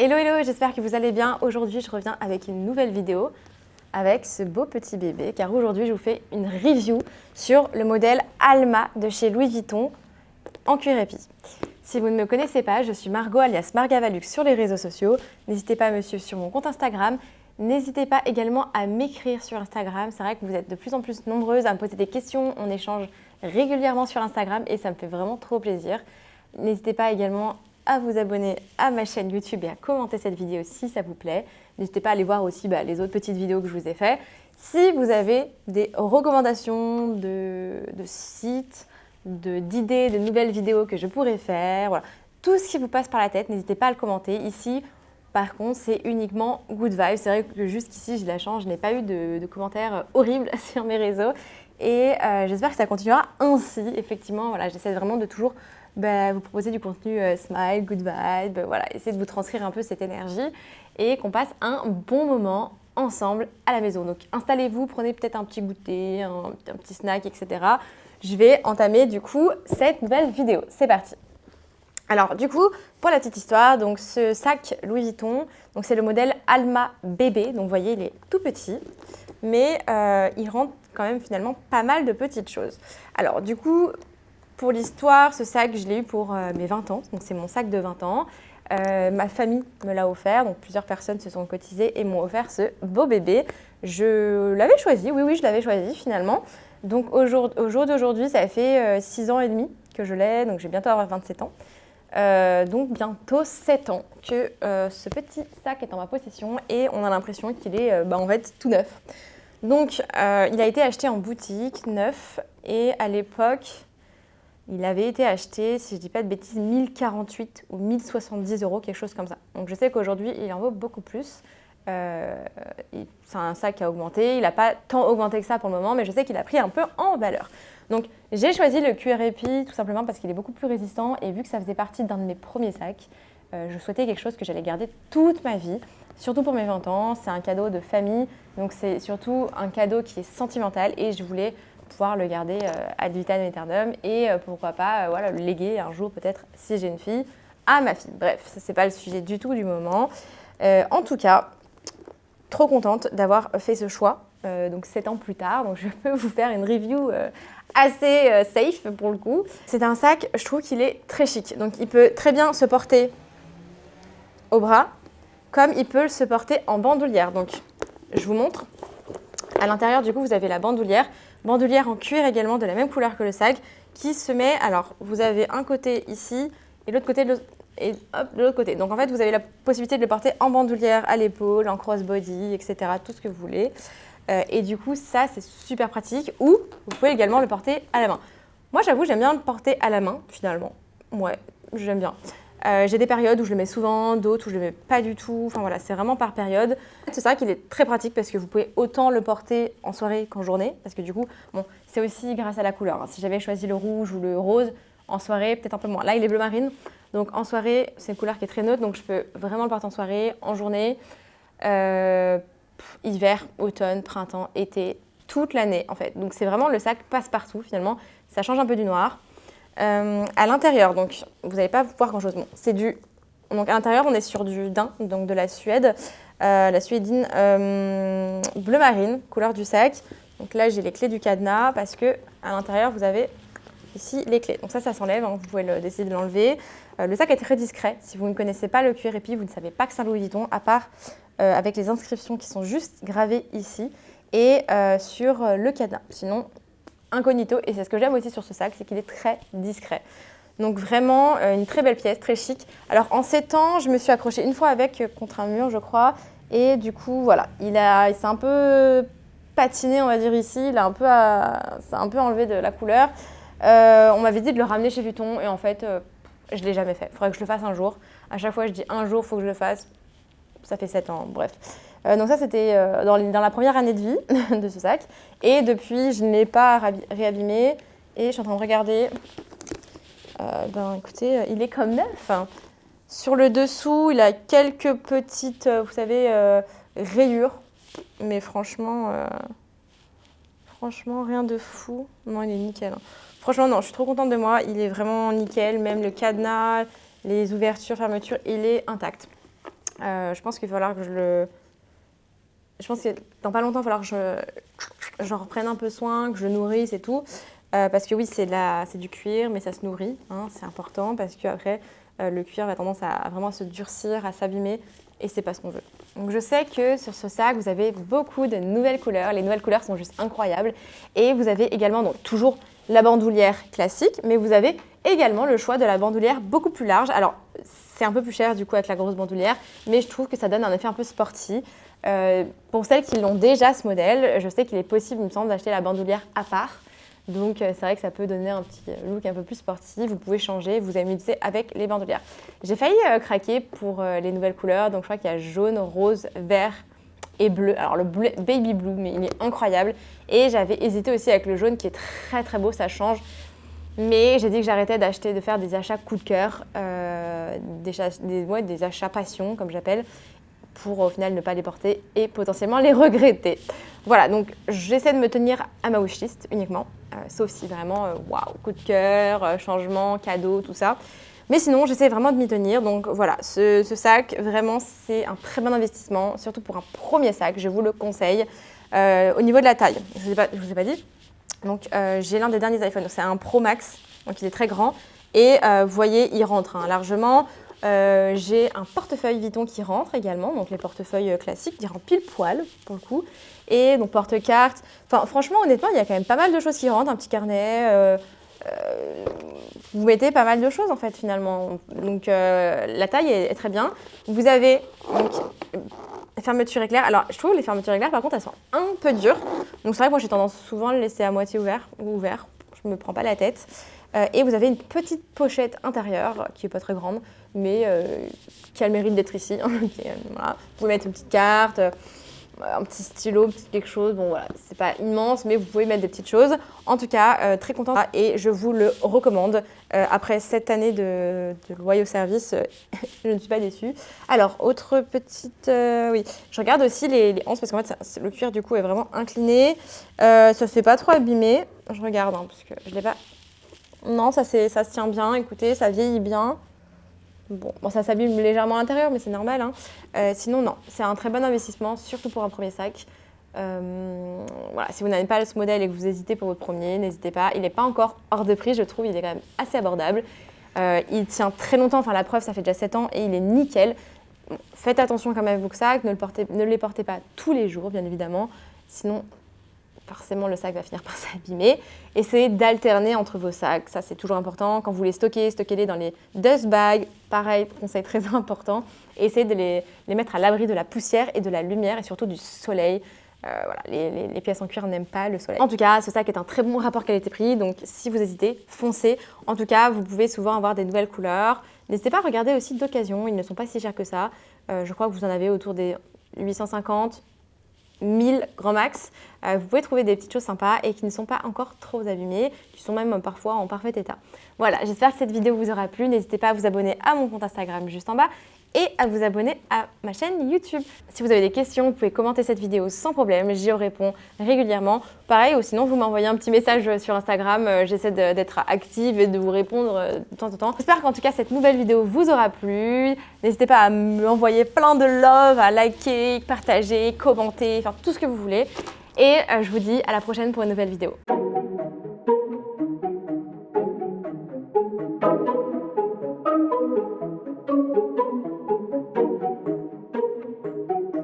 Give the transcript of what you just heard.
Hello hello, j'espère que vous allez bien. Aujourd'hui, je reviens avec une nouvelle vidéo avec ce beau petit bébé car aujourd'hui, je vous fais une review sur le modèle Alma de chez Louis Vuitton en cuir épi. Si vous ne me connaissez pas, je suis Margot alias Margavalux sur les réseaux sociaux. N'hésitez pas à me suivre sur mon compte Instagram. N'hésitez pas également à m'écrire sur Instagram. C'est vrai que vous êtes de plus en plus nombreuses à me poser des questions. On échange régulièrement sur Instagram et ça me fait vraiment trop plaisir. N'hésitez pas également à vous abonner à ma chaîne YouTube et à commenter cette vidéo si ça vous plaît. N'hésitez pas à aller voir aussi les autres petites vidéos que je vous ai faites. Si vous avez des recommandations de sites, d'idées, de nouvelles vidéos que je pourrais faire, voilà. Tout ce qui vous passe par la tête, n'hésitez pas à le commenter. Ici, par contre, c'est uniquement good vibes. C'est vrai que jusqu'ici, j'ai de la chance, je n'ai pas eu de commentaires horribles sur mes réseaux. Et j'espère que ça continuera ainsi. Effectivement, voilà, j'essaie vraiment de toujours vous proposer du contenu smile, good vibe, voilà, essayer de vous transcrire un peu cette énergie et qu'on passe un bon moment ensemble à la maison. Donc installez-vous, prenez peut-être un petit goûter, un petit snack, etc. Je vais entamer du coup cette nouvelle vidéo. C'est parti. Alors du coup, pour la petite histoire, donc ce sac Louis Vuitton, donc c'est le modèle Alma bébé. Donc vous voyez, il est tout petit, mais il rentre quand même finalement pas mal de petites choses. Alors du coup, pour l'histoire, ce sac, je l'ai eu pour mes 20 ans, donc c'est mon sac de 20 ans. Ma famille me l'a offert, donc plusieurs personnes se sont cotisées et m'ont offert ce beau bébé. Je l'avais choisi, oui, je l'avais choisi finalement. Donc au jour d'aujourd'hui, ça fait 6 ans et demi que je l'ai, donc je vais bientôt avoir 27 ans. Donc bientôt 7 ans que ce petit sac est en ma possession et on a l'impression qu'il est en fait tout neuf. Donc il a été acheté en boutique, neuf, et à l'époque, il avait été acheté, si je ne dis pas de bêtises, 1048 ou 1070 €, quelque chose comme ça. Donc je sais qu'aujourd'hui, il en vaut beaucoup plus. C'est un sac qui a augmenté. Il n'a pas tant augmenté que ça pour le moment, mais je sais qu'il a pris un peu en valeur. Donc j'ai choisi le cuir épi tout simplement parce qu'il est beaucoup plus résistant et vu que ça faisait partie d'un de mes premiers sacs, je souhaitais quelque chose que j'allais garder toute ma vie. Surtout pour mes 20 ans, c'est un cadeau de famille, donc c'est surtout un cadeau qui est sentimental et je voulais pouvoir le garder ad vitam aeternum et pourquoi pas le léguer un jour peut-être si j'ai une fille à ma fille. Bref, ça c'est pas le sujet du tout du moment. En tout cas, trop contente d'avoir fait ce choix, donc 7 ans plus tard, donc je peux vous faire une review assez safe pour le coup. C'est un sac, je trouve qu'il est très chic, donc il peut très bien se porter au bras, comme il peut se porter en bandoulière. Donc je vous montre. À l'intérieur, du coup, vous avez la bandoulière en cuir également de la même couleur que le sac, qui se met, alors vous avez un côté ici et l'autre côté de l'autre côté. Donc en fait, vous avez la possibilité de le porter en bandoulière, à l'épaule, en crossbody, etc., tout ce que vous voulez. Et du coup, ça, c'est super pratique. Ou vous pouvez également le porter à la main. Moi, j'avoue, j'aime bien le porter à la main, finalement. Ouais, j'aime bien. J'ai des périodes où je le mets souvent, d'autres où je le mets pas du tout. Enfin voilà, c'est vraiment par période. C'est vrai qu'il est très pratique parce que vous pouvez autant le porter en soirée qu'en journée. Parce que du coup, bon, c'est aussi grâce à la couleur. Si j'avais choisi le rouge ou le rose, en soirée, peut-être un peu moins. Là, il est bleu marine. Donc en soirée, c'est une couleur qui est très neutre. Donc je peux vraiment le porter en soirée, en journée, hiver, automne, printemps, été, toute l'année en fait. Donc c'est vraiment le sac passe-partout finalement. Ça change un peu du noir. À l'intérieur, donc vous n'allez pas voir grand chose. Bon, donc à l'intérieur, on est sur du daim, donc de la Suède, la suédine bleu marine, couleur du sac. Donc là, j'ai les clés du cadenas parce que à l'intérieur, vous avez ici les clés. Donc ça s'enlève, hein, vous pouvez décider de l'enlever. Le sac est très discret. Si vous ne connaissez pas le cuir épi, vous ne savez pas que c'est un Louis Vuitton, à part avec les inscriptions qui sont juste gravées ici et sur le cadenas. Sinon, incognito, et c'est ce que j'aime aussi sur ce sac, c'est qu'il est très discret. Donc vraiment une très belle pièce, très chic. Alors en 7 ans, je me suis accrochée une fois avec contre un mur, je crois, et du coup voilà, il s'est un peu patiné, on va dire ici, ça a un peu enlevé de la couleur. On m'avait dit de le ramener chez Vuitton et en fait, je ne l'ai jamais fait. Il faudrait que je le fasse un jour. À chaque fois, je dis un jour, il faut que je le fasse. Ça fait 7 ans, bref. Donc ça, c'était dans la première année de vie de ce sac. Et depuis, je ne l'ai pas réabîmé. Et je suis en train de regarder. Écoutez, il est comme neuf. Sur le dessous, il a quelques petites, vous savez, rayures. Mais franchement, rien de fou. Non, il est nickel. Franchement, non, je suis trop contente de moi. Il est vraiment nickel. Même le cadenas, les ouvertures, fermetures, il est intact. Je pense qu'il va falloir que je pense que dans pas longtemps, il va falloir que j'en reprenne un peu soin, que je le nourrisse et tout. Parce que oui, c'est du cuir, mais ça se nourrit, hein, c'est important parce qu'après, le cuir va tendance à vraiment se durcir, à s'abîmer et c'est pas ce qu'on veut. Donc je sais que sur ce sac, vous avez beaucoup de nouvelles couleurs. Les nouvelles couleurs sont juste incroyables. Et vous avez également donc, toujours la bandoulière classique, mais vous avez également le choix de la bandoulière beaucoup plus large. Alors, c'est un peu plus cher du coup avec la grosse bandoulière, mais je trouve que ça donne un effet un peu sporty. Pour celles qui l'ont déjà ce modèle, je sais qu'il est possible, il me semble, d'acheter la bandoulière à part. Donc c'est vrai que ça peut donner un petit look un peu plus sportif. Vous pouvez changer, vous amuser avec les bandoulières. J'ai failli craquer pour les nouvelles couleurs. Donc je crois qu'il y a jaune, rose, vert et bleu. Alors le bleu, baby blue, mais il est incroyable. Et j'avais hésité aussi avec le jaune qui est très très beau, ça change. Mais j'ai dit que j'arrêtais de faire des achats coup de cœur, des achats passion comme j'appelle, pour au final ne pas les porter et potentiellement les regretter. Voilà, donc j'essaie de me tenir à ma wishlist uniquement, sauf si vraiment, waouh, coup de cœur, changement, cadeau, tout ça. Mais sinon, j'essaie vraiment de m'y tenir. Donc voilà, ce sac, vraiment, c'est un très bon investissement, surtout pour un premier sac, je vous le conseille. Au niveau de la taille, je ne vous ai pas dit, donc j'ai l'un des derniers iPhones, c'est un Pro Max, donc il est très grand. Et vous voyez, il rentre largement. J'ai un portefeuille Vuitton qui rentre également, donc les portefeuilles classiques, qui rentrent pile poil pour le coup. Et donc porte-carte. Enfin, franchement, honnêtement, il y a quand même pas mal de choses qui rentrent, un petit carnet. Vous mettez pas mal de choses en fait finalement. Donc la taille est très bien. Vous avez donc fermeture éclair. Alors je trouve les fermetures éclair par contre elles sont un peu dures. Donc c'est vrai que moi j'ai tendance souvent à le laisser à moitié ouvert ou ouvert. Je me prends pas la tête. Et vous avez une petite pochette intérieure qui n'est pas très grande, mais qui a le mérite d'être ici. Voilà. Vous pouvez mettre une petite carte, un petit stylo, quelque chose. Bon voilà, c'est pas immense, mais vous pouvez mettre des petites choses. En tout cas, très contente et je vous le recommande. Après 7 années de loyaux service, je ne suis pas déçue. Alors, autre petite... oui, je regarde aussi les anses parce qu'en fait, le cuir du coup est vraiment incliné. Ça ne se fait pas trop abîmer. Je regarde parce que je ne l'ai pas... Non, ça se tient bien, écoutez, ça vieillit bien. Bon, ça s'abîme légèrement à l'intérieur, mais c'est normal. Hein. Sinon, non, c'est un très bon investissement, surtout pour un premier sac. Voilà, si vous n'avez pas ce modèle et que vous hésitez pour votre premier, n'hésitez pas. Il n'est pas encore hors de prix, je trouve, il est quand même assez abordable. Il tient très longtemps, enfin la preuve, ça fait déjà 7 ans et il est nickel. Bon, faites attention quand même à vos sacs, ne les portez pas tous les jours, bien évidemment. Sinon, forcément, le sac va finir par s'abîmer. Essayez d'alterner entre vos sacs, ça c'est toujours important. Quand vous les stockez-les dans les dust bags. Pareil, conseil très important. Et essayez de les mettre à l'abri de la poussière et de la lumière et surtout du soleil. Voilà, les pièces en cuir n'aiment pas le soleil. En tout cas, ce sac est un très bon rapport qualité-prix. Donc si vous hésitez, foncez. En tout cas, vous pouvez souvent avoir des nouvelles couleurs. N'hésitez pas à regarder aussi d'occasion. Ils ne sont pas si chers que ça. Je crois que vous en avez autour des 850. 1000 grand max, vous pouvez trouver des petites choses sympas et qui ne sont pas encore trop abîmées, qui sont même parfois en parfait état. Voilà, j'espère que cette vidéo vous aura plu. N'hésitez pas à vous abonner à mon compte Instagram juste en bas et à vous abonner à ma chaîne YouTube. Si vous avez des questions, vous pouvez commenter cette vidéo sans problème, j'y réponds régulièrement. Pareil, ou sinon vous m'envoyez un petit message sur Instagram, j'essaie d'être active et de vous répondre de temps en temps. J'espère qu'en tout cas cette nouvelle vidéo vous aura plu. N'hésitez pas à m'envoyer plein de love, à liker, partager, commenter, faire tout ce que vous voulez. Et je vous dis à la prochaine pour une nouvelle vidéo.